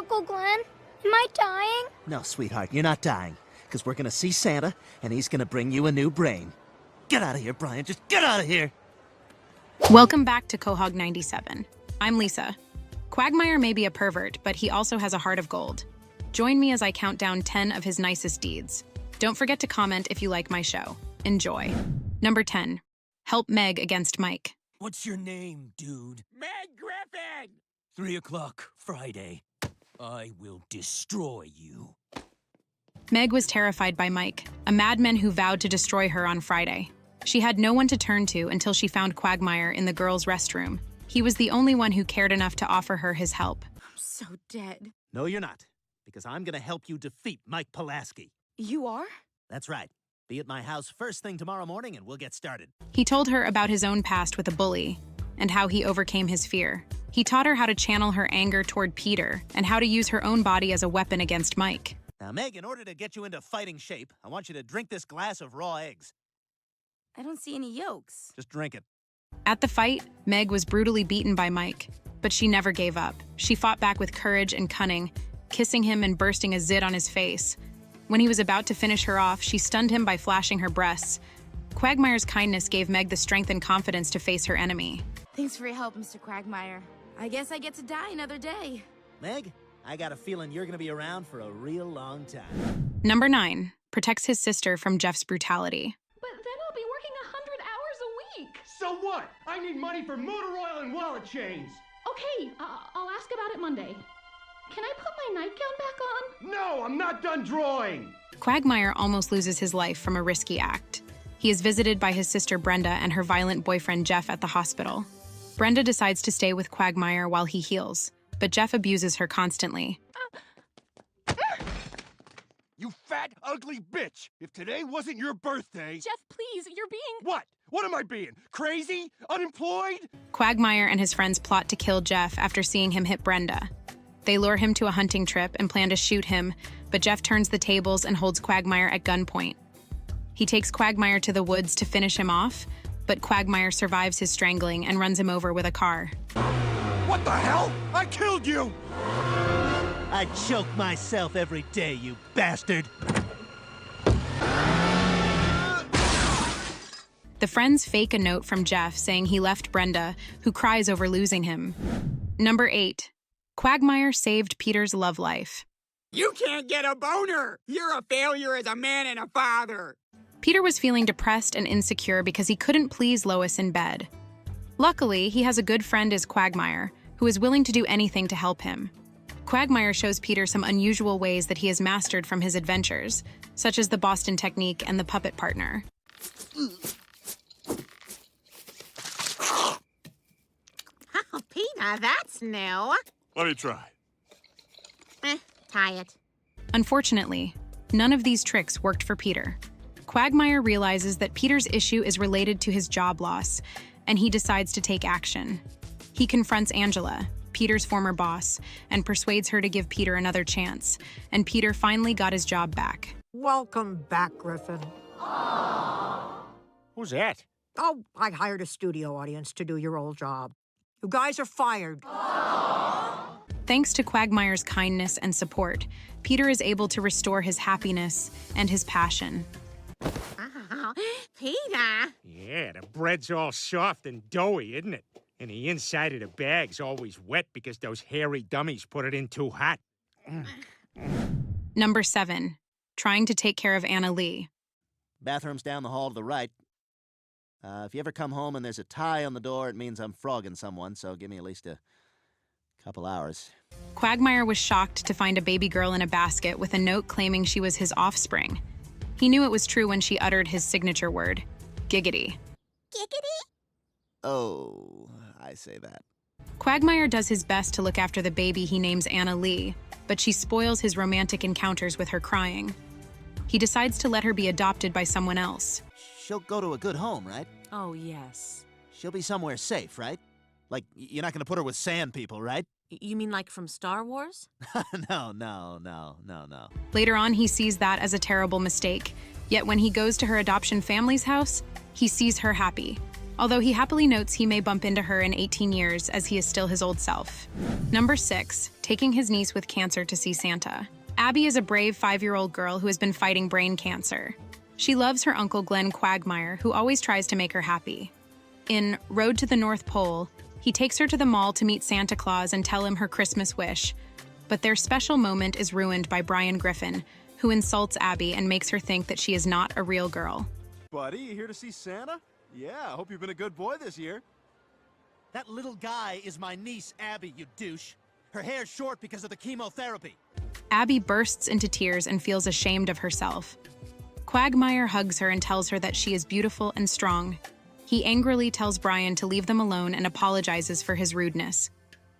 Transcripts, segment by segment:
Uncle Glenn? Am I dying? No, sweetheart, you're not dying. Because we're gonna see Santa, and he's gonna bring you a new brain. Get out of here, Brian. Just get out of here! Welcome back to Quahog 97. I'm Lisa. Quagmire may be a pervert, but he also has a heart of gold. Join me as I count down 10 of his nicest deeds. Don't forget to comment if you like my show. Enjoy. Number 10. Help Meg against Mike. What's your name, dude? Meg Griffin! 3 o'clock, Friday. I will destroy you. Meg was terrified by Mike, a madman who vowed to destroy her on Friday. She had no one to turn to until she found Quagmire in the girls' restroom. He was the only one who cared enough to offer her his help. I'm so dead. No, you're not. Because I'm gonna help you defeat Mike Pulaski. You are? That's right. Be at my house first thing tomorrow morning and we'll get started. He told her about his own past with a bully and how he overcame his fear. He taught her how to channel her anger toward Peter and how to use her own body as a weapon against Mike. Now, Meg, in order to get you into fighting shape, I want you to drink this glass of raw eggs. I don't see any yolks. Just drink it. At the fight, Meg was brutally beaten by Mike, but she never gave up. She fought back with courage and cunning, kissing him and bursting a zit on his face. When he was about to finish her off, she stunned him by flashing her breasts. Quagmire's kindness gave Meg the strength and confidence to face her enemy. Thanks for your help, Mr. Quagmire. I guess I get to die another day. Meg, I got a feeling you're gonna be around for a real long time. Number 9. Protects his sister from Jeff's brutality. But then I'll be working 100 hours a week. So what? I need money for motor oil and wallet chains. Okay, I'll ask about it Monday. Can I put my nightgown back on? No, I'm not done drawing. Quagmire almost loses his life from a risky act. He is visited by his sister Brenda and her violent boyfriend Jeff at the hospital. Brenda decides to stay with Quagmire while he heals, but Jeff abuses her constantly. You fat, ugly bitch! If today wasn't your birthday... Jeff, please, you're being... What? What am I being? Crazy? Unemployed? Quagmire and his friends plot to kill Jeff after seeing him hit Brenda. They lure him to a hunting trip and plan to shoot him, but Jeff turns the tables and holds Quagmire at gunpoint. He takes Quagmire to the woods to finish him off, but Quagmire survives his strangling and runs him over with a car. What the hell? I killed you! I choke myself every day, you bastard! The friends fake a note from Jeff saying he left Brenda, who cries over losing him. Number 8. Quagmire saved Peter's love life. You can't get a boner! You're a failure as a man and a father! Peter was feeling depressed and insecure because he couldn't please Lois in bed. Luckily, he has a good friend as Quagmire, who is willing to do anything to help him. Quagmire shows Peter some unusual ways that he has mastered from his adventures, such as the Boston technique and the puppet partner. Oh, Peter, that's new. Let me try. Try it. Unfortunately, none of these tricks worked for Peter. Quagmire realizes that Peter's issue is related to his job loss, and he decides to take action. He confronts Angela, Peter's former boss, and persuades her to give Peter another chance, and Peter finally got his job back. Welcome back, Griffin. Who's that? Oh, I hired a studio audience to do your old job. You guys are fired. Thanks to Quagmire's kindness and support, Peter is able to restore his happiness and his passion. Oh, Peter. Yeah, the bread's all soft and doughy, isn't it? And the inside of the bag's always wet because those hairy dummies put it in too hot. Number 7. Trying to take care of Anna Lee. Bathroom's down the hall to the right. If you ever come home and there's a tie on the door, it means I'm frogging someone, so give me at least a couple hours. Quagmire was shocked to find a baby girl in a basket with a note claiming she was his offspring. He knew it was true when she uttered his signature word, giggity. Giggity? Oh, I say that. Quagmire does his best to look after the baby he names Anna Lee, but she spoils his romantic encounters with her crying. He decides to let her be adopted by someone else. She'll go to a good home, right? Oh, yes. She'll be somewhere safe, right? Like, you're not gonna put her with sand people, right? You mean like from Star Wars? No. Later on, he sees that as a terrible mistake. Yet when he goes to her adoption family's house, he sees her happy. although he happily notes he may bump into her in 18 years as he is still his old self. Number 6, taking his niece with cancer to see Santa. Abby is a brave 5-year-old girl who has been fighting brain cancer. She loves her uncle Glenn Quagmire, who always tries to make her happy. In Road to the North Pole, he takes her to the mall to meet Santa Claus and tell him her Christmas wish. But their special moment is ruined by Brian Griffin, who insults Abby and makes her think that she is not a real girl. Buddy, you here to see Santa? Yeah, I hope you've been a good boy this year. That little guy is my niece, Abby, you douche. Her hair's short because of the chemotherapy. Abby bursts into tears and feels ashamed of herself. Quagmire hugs her and tells her that she is beautiful and strong. He angrily tells Brian to leave them alone and apologizes for his rudeness.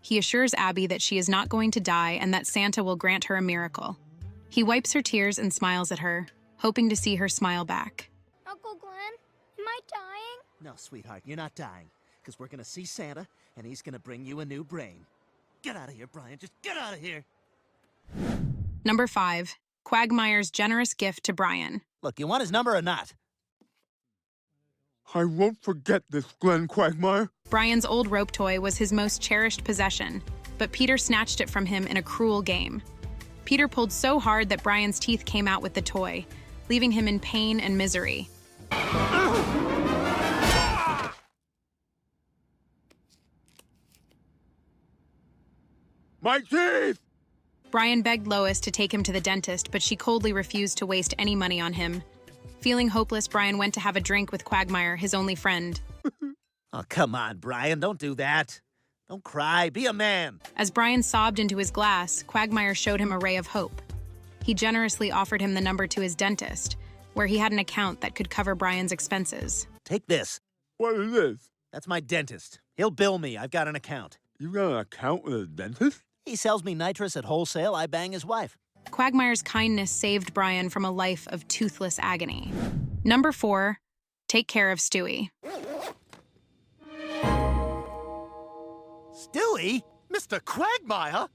He assures Abby that she is not going to die and that Santa will grant her a miracle. He wipes her tears and smiles at her, hoping to see her smile back. Uncle Glenn, am I dying? No, sweetheart, you're not dying. Because we're going to see Santa, and he's going to bring you a new brain. Get out of here, Brian. Just get out of here. Number 5, Quagmire's generous gift to Brian. Look, you want his number or not? I won't forget this, Glenn Quagmire. Brian's old rope toy was his most cherished possession, but Peter snatched it from him in a cruel game. Peter pulled so hard that Brian's teeth came out with the toy, leaving him in pain and misery. My teeth! Brian begged Lois to take him to the dentist, but she coldly refused to waste any money on him. Feeling hopeless, Brian went to have a drink with Quagmire, his only friend. Oh, come on, Brian. Don't do that. Don't cry. Be a man. As Brian sobbed into his glass, Quagmire showed him a ray of hope. He generously offered him the number to his dentist, where he had an account that could cover Brian's expenses. Take this. What is this? That's my dentist. He'll bill me. I've got an account. You got an account with a dentist? He sells me nitrous at wholesale. I bang his wife. Quagmire's kindness saved Brian from a life of toothless agony. Number 4, take care of Stewie. Stewie? Mr. Quagmire?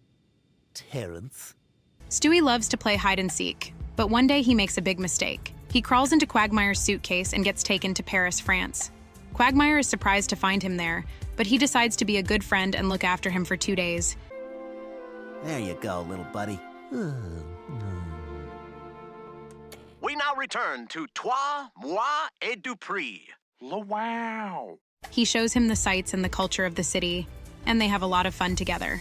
Terrence. Stewie loves to play hide-and-seek, but one day he makes a big mistake. He crawls into Quagmire's suitcase and gets taken to Paris, France. Quagmire is surprised to find him there, but he decides to be a good friend and look after him for 2 days. There you go, little buddy. We now return to Toi, Moi, et Dupree. Wow. He shows him the sights and the culture of the city, and they have a lot of fun together.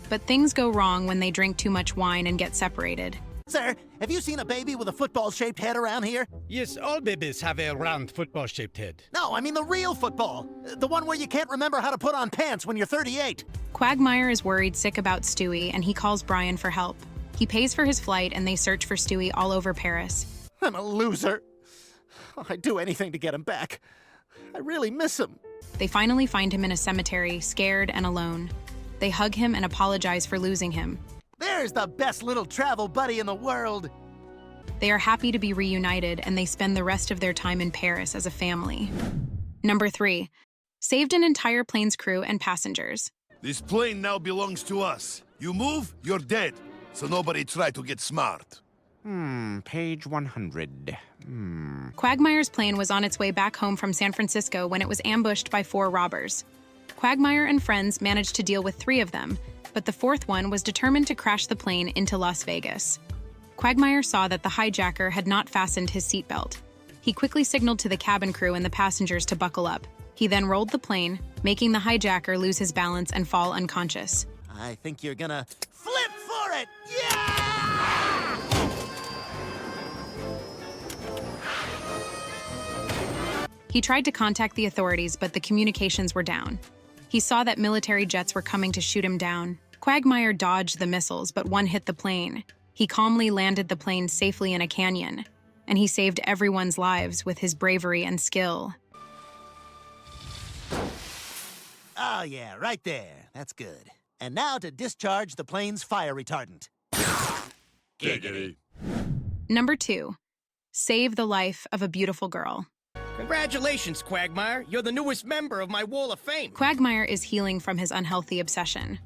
But things go wrong when they drink too much wine and get separated. Sir, have you seen a baby with a football-shaped head around here? Yes, all babies have a round football-shaped head. No, I mean the real football. The one where you can't remember how to put on pants when you're 38. Quagmire is worried sick about Stewie, and he calls Brian for help. He pays for his flight, and they search for Stewie all over Paris. I'm a loser. I'd do anything to get him back. I really miss him. They finally find him in a cemetery, scared and alone. They hug him and apologize for losing him. There's the best little travel buddy in the world. They are happy to be reunited, and they spend the rest of their time in Paris as a family. Number 3, saved an entire plane's crew and passengers. This plane now belongs to us. You move, you're dead. So nobody try to get smart. Page 100. Quagmire's plane was on its way back home from San Francisco when it was ambushed by 4 robbers. Quagmire and friends managed to deal with 3 of them, but the 4th one was determined to crash the plane into Las Vegas. Quagmire saw that the hijacker had not fastened his seatbelt. He quickly signaled to the cabin crew and the passengers to buckle up. He then rolled the plane, making the hijacker lose his balance and fall unconscious. I think you're gonna flip for it! Yeah! He tried to contact the authorities, but the communications were down. He saw that military jets were coming to shoot him down. Quagmire dodged the missiles, but one hit the plane. He calmly landed the plane safely in a canyon, and he saved everyone's lives with his bravery and skill. Oh, yeah, right there. That's good. And now to discharge the plane's fire retardant. Giggity. Number 2, save the life of a beautiful girl. Congratulations, Quagmire. You're the newest member of my Wall of Fame. Quagmire is healing from his unhealthy obsession.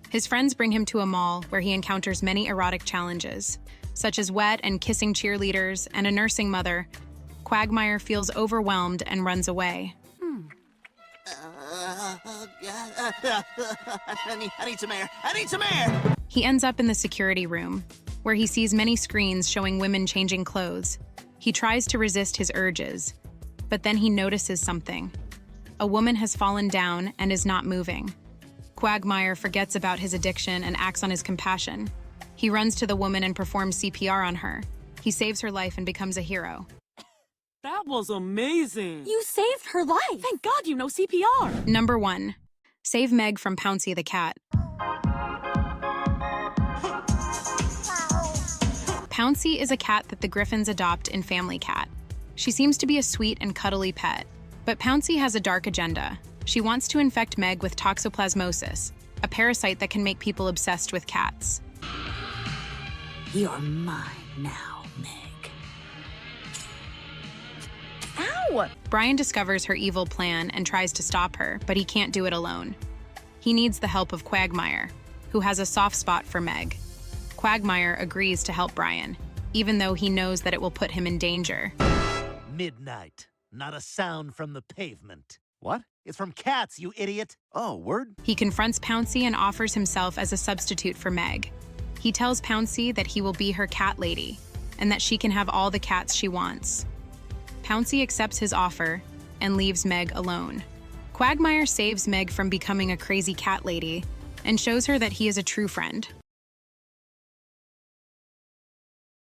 His friends bring him to a mall where he encounters many erotic challenges, such as wet and kissing cheerleaders and a nursing mother. Quagmire feels overwhelmed and runs away. I need some air. I need some air! He ends up in the security room, where he sees many screens showing women changing clothes. He tries to resist his urges, but then he notices something. A woman has fallen down and is not moving. Quagmire forgets about his addiction and acts on his compassion. He runs to the woman and performs CPR on her. He saves her life and becomes a hero. That was amazing! You saved her life! Thank God you know CPR! Number 1. Save Meg from Pouncy the cat. Pouncy is a cat that the Griffins adopt in Family Cat. She seems to be a sweet and cuddly pet, but Pouncy has a dark agenda. She wants to infect Meg with toxoplasmosis, a parasite that can make people obsessed with cats. You're mine now, Meg. Ow! Brian discovers her evil plan and tries to stop her, but he can't do it alone. He needs the help of Quagmire, who has a soft spot for Meg. Quagmire agrees to help Brian, even though he knows that it will put him in danger. Midnight. Not a sound from the pavement. What? It's from cats, you idiot. Oh, word? He confronts Pouncy and offers himself as a substitute for Meg. He tells Pouncy that he will be her cat lady, and that she can have all the cats she wants. Pouncy accepts his offer and leaves Meg alone. Quagmire saves Meg from becoming a crazy cat lady and shows her that he is a true friend.